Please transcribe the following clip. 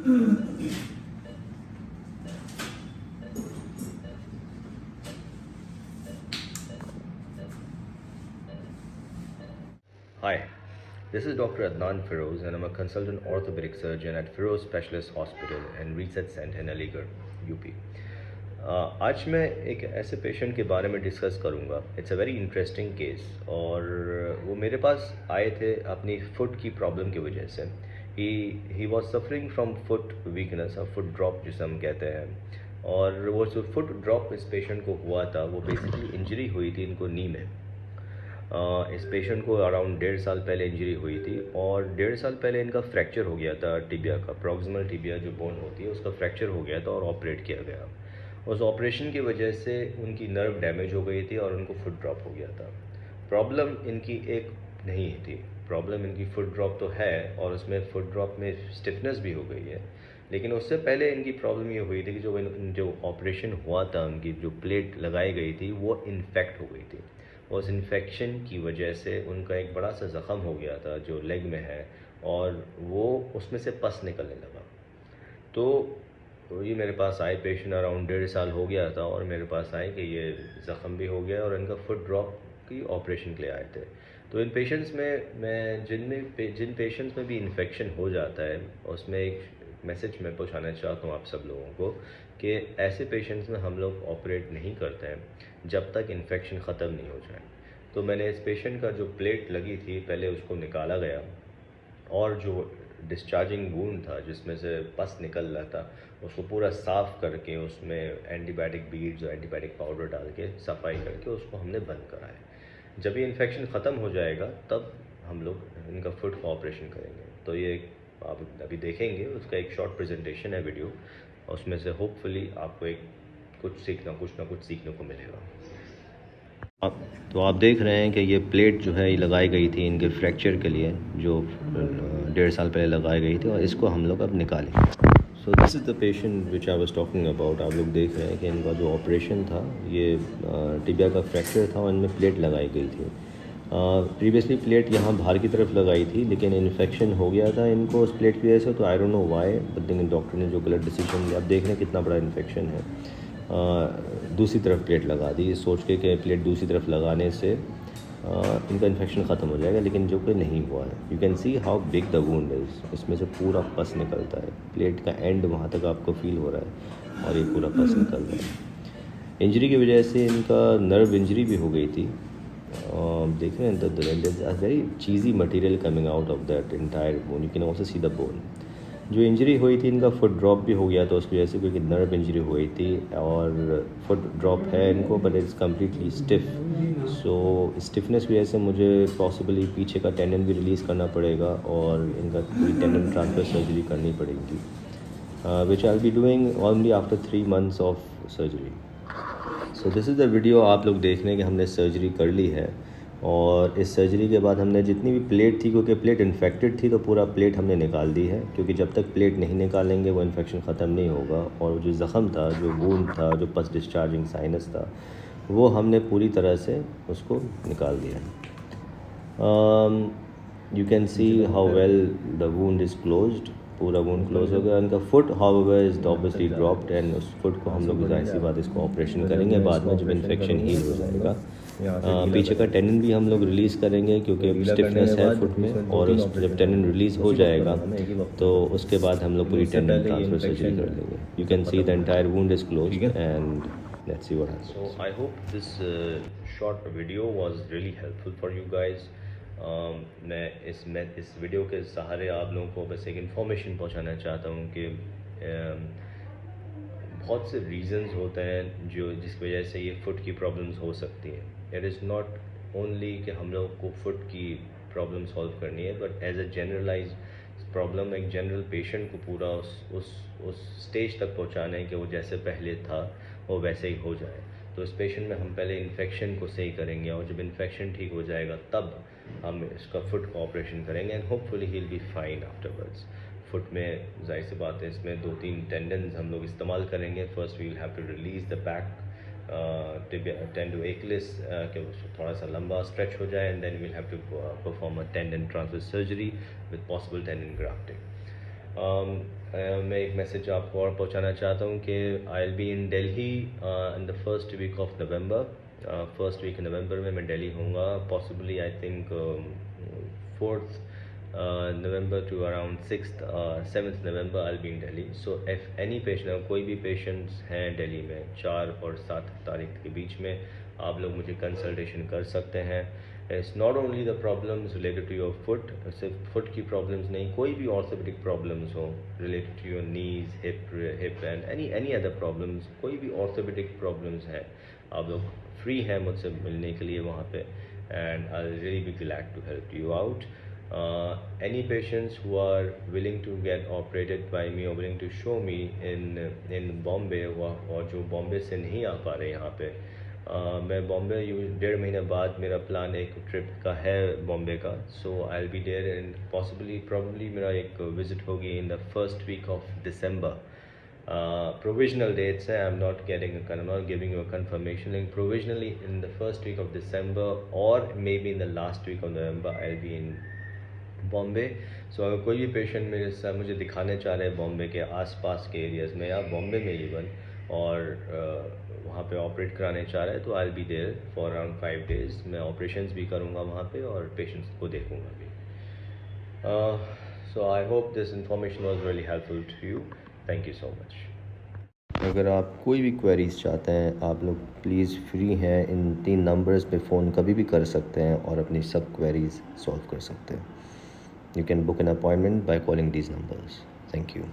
Hi, this is Dr. Adnan Feroz and I'm a consultant orthopedic surgeon at Feroz Specialist Hospital and Research Center in Aligarh UP. आज मैं एक ऐसे patient के बारे में discuss करूंगा। It's a very interesting case और वो मेरे पास आए थे अपनी फुट की प्रॉब्लम की वजह से। He was suffering from foot weakness, foot drop जिसे हम कहते हैं। और वो जो फुट ड्रॉप इस पेशेंट को हुआ था वो बेसिकली इंजरी हुई थी इनको नी में। इस पेशेंट को अराउंड 1.5 साल पहले इंजरी हुई थी और 1.5 साल पहले इनका फ्रैक्चर हो गया था टिबिया का। प्रॉक्सिमल टिबिया जो बोन होती है उसका फ्रैक्चर हो गया था और ऑपरेट किया गया। उस ऑपरेशन की वजह से उनकी नर्व डैमेज हो गई थी और उनको फुट ड्रॉप हो गया था। प्रॉब्लम इनकी एक नहीं थी, प्रॉब्लम इनकी फुट ड्रॉप तो है और उसमें फुट ड्रॉप में स्टिफनेस भी हो गई है। लेकिन उससे पहले इनकी प्रॉब्लम ये हुई थी कि जो ऑपरेशन हुआ था, उनकी जो प्लेट लगाई गई थी वो इन्फेक्ट हो गई थी। उस इन्फेक्शन की वजह से उनका एक बड़ा सा ज़ख़म हो गया था जो लेग में है और वो उसमें से पस निकलने लगा। तो ये मेरे पास आए पेशेंट, अराउंड 1.5 साल हो गया था और मेरे पास आए कि ये ज़ख़म भी हो गया और इनका फुट ड्रॉप की ऑपरेशन के लिए आए थे। तो इन पेशेंट्स में मैं जिन पेशेंट्स में भी इन्फेक्शन हो जाता है उसमें एक मैसेज मैं पहुंचाना चाहता हूँ आप सब लोगों को कि ऐसे पेशेंट्स में हम लोग ऑपरेट नहीं करते हैं जब तक इन्फेक्शन ख़त्म नहीं हो जाए। तो मैंने इस पेशेंट का जो प्लेट लगी थी पहले उसको निकाला गया और जो डिस्चार्जिंग वूंड था जिसमें से पस निकल रहा था उसको पूरा साफ़ करके उसमें एंटीबायोटिक बीड्स और एंटीबायोटिक पाउडर डाल के सफाई करके उसको हमने बंद कराया। जब ये इन्फेक्शन ख़त्म हो जाएगा तब हम लोग इनका फुट का ऑपरेशन करेंगे। तो ये आप अभी देखेंगे, उसका एक शॉर्ट प्रेजेंटेशन है वीडियो, उसमें से होपफुली आपको एक कुछ ना कुछ सीखने को मिलेगा। अब तो आप देख रहे हैं कि ये प्लेट जो है ये लगाई गई थी इनके फ्रैक्चर के लिए, जो 1.5 साल पहले लगाई गई थी और इसको हम लोग अब निकालेंगे। सो this is the patient which I was talking about. आप लोग देख रहे हैं कि इनका जो ऑपरेशन था ये टिबिया का फ्रैक्चर था और इनमें प्लेट लगाई गई थी। प्रीवियसली प्लेट यहाँ बाहर की तरफ लगाई थी लेकिन इन्फेक्शन हो गया था इनको उस प्लेट की वजह से। तो I don't know why, but लेकिन डॉक्टर ने जो गलत डिसीजन लिया। आप देख रहे हैं कितना बड़ा इन्फेक्शन है। दूसरी तरफ प्लेट लगा दी सोच के कि प्लेट दूसरी तरफ लगाने से इनका इन्फेक्शन ख़त्म हो जाएगा, लेकिन जो कि नहीं हुआ है। You can see how big the wound is. इसमें से पूरा पस निकलता है, प्लेट का एंड वहाँ तक आपको फील हो रहा है और ये पूरा पस निकल रहा है। इंजरी की वजह से इनका नर्व इंजरी भी हो गई थी। देख रहे हैं very cheesy material coming out of that entire bone. You can also see the bone. जो इंजरी हुई थी इनका फुट ड्रॉप भी हो गया था उसकी वजह से, क्योंकि नर्व इंजरी हुई थी और फुट ड्रॉप है इनको, but it's completely stiff. So stiffness की वजह से मुझे पॉसिबली पीछे का टेंडन भी रिलीज़ करना पड़ेगा और इनका पूरी टेंडन ट्रांसफ़र सर्जरी करनी पड़ेगी, which I will be doing only after 3 months of surgery. So this is the video. आप लोग देख रहे हैं कि हमने सर्जरी कर ली है और इस सर्जरी के बाद हमने जितनी भी प्लेट थी, क्योंकि प्लेट इन्फेक्टेड थी तो पूरा प्लेट हमने निकाल दी है, क्योंकि जब तक प्लेट नहीं निकालेंगे वो इन्फेक्शन ख़त्म नहीं होगा। और जो ज़ख़म था, जो वूंड था, जो पस डिस्चार्जिंग साइनस था, वो हमने पूरी तरह से उसको निकाल दिया है। You can see how well the wound is closed. पूरा वूंड क्लोज हो गया। उनका foot however is obviously dropped and उस फुट को हम लोग जाहिर सी बात इसको ऑपरेशन करेंगे बाद में जब इन्फेक्शन हील हो जाएगा। पीछे का टेंडन भी हम लोग रिलीज़ करेंगे क्योंकि स्टिफनेस है फुट में, और जब टेंडन रिलीज़ हो जाएगा तो उसके बाद हम लोग पूरी टेंडन ट्रांसफर सर्जरी कर देंगे। You can see the entire wound is closed end let's see what happens. So I hope this short video was really helpful for you guys. मैं इस वीडियो के सहारे आप लोगों को बस एक इन्फॉर्मेशन पहुंचाना चाहता हूं कि बहुत से रीज़न्स होते हैं जिसकी वजह से ये फ़ुट की प्रॉब्लम्स हो सकती हैं। इट इज़ नॉट ओनली कि हम लोग को फ़ुट की प्रॉब्लम सॉल्व करनी है, but as a generalize problem एक जनरल पेशेंट को पूरा उस स्टेज तक पहुंचाना है कि वो जैसे पहले था वो वैसे ही हो जाए। तो इस पेशेंट में हम पहले इन्फेक्शन को सही करेंगे और जब इन्फेक्शन ठीक हो जाएगा तब हम इसका फुट का ऑपरेशन करेंगे and hopefully he will be fine afterwards. Foot में जाहिर सी बात है इसमें 2-3 टेंडन्स हम लोग इस्तेमाल करेंगे। First we will have to release the back tendo Achilles कि थोड़ा सा लंबा स्ट्रेच हो जाए, and then we will have to perform a tendon transfer surgery with possible tendon grafting. मैं एक मैसेज आपको और पहुंचाना चाहता हूँ कि I will be in Delhi in the first week of November. First week November में मैं दिल्ली होऊंगा, possibly I think 4th November to around 6th 7th November I'll be in Delhi. So if any patient, कोई भी patients हैं दिल्ली में 4 और 7 तारीख के बीच में, आप लोग मुझे कंसल्टेशन कर सकते हैं। It's not only the problems related to your foot, सिर्फ फुट की प्रॉब्लम्स नहीं, कोई भी ऑर्थोपेडिक प्रॉब्लम्स हो related to your knees, hip and any other problems, कोई भी ऑर्थोपेडिक प्रॉब्लम्स हैं, आप लोग फ्री हैं मुझसे मिलने के लिए वहाँ पे, and I will really be glad to help you out. Any patients who are willing to get operated by me or willing to show me in Bombay, और जो बॉम्बे से नहीं आ पा रहे यहाँ पे, मैं बॉम्बे 1.5 महीने बाद मेरा प्लान एक ट्रिप का है बॉम्बे का। So I will be there and probably मेरा एक विज़िट होगी in the first week of December. Provisional dates, I'm not giving you a confirmation, like provisionally in the first week of December or maybe in the last week of November I'll be in Bombay. So अगर कोई भी patient मेरे साथ मुझे दिखाने चाह रहे हैं बॉम्बे के आसपास के एरियाज़ में या बॉम्बे में इवन, और वहाँ पे ऑपरेट कराने चाह रहे हैं, तो I will be there for around 5 days। मैं ऑपरेशंस भी करूँगा वहाँ पे और पेशेंट्स को देखूँगा भी। So I hope this information was really helpful to you. Thank you so much. अगर आप कोई भी क्वेरीज चाहते हैं, आप लोग प्लीज़ फ्री हैं, इन 3 नंबर्स पे फ़ोन कभी भी कर सकते हैं और अपनी सब क्वेरीज सॉल्व कर सकते हैं। You can book an appointment by calling these numbers. Thank you.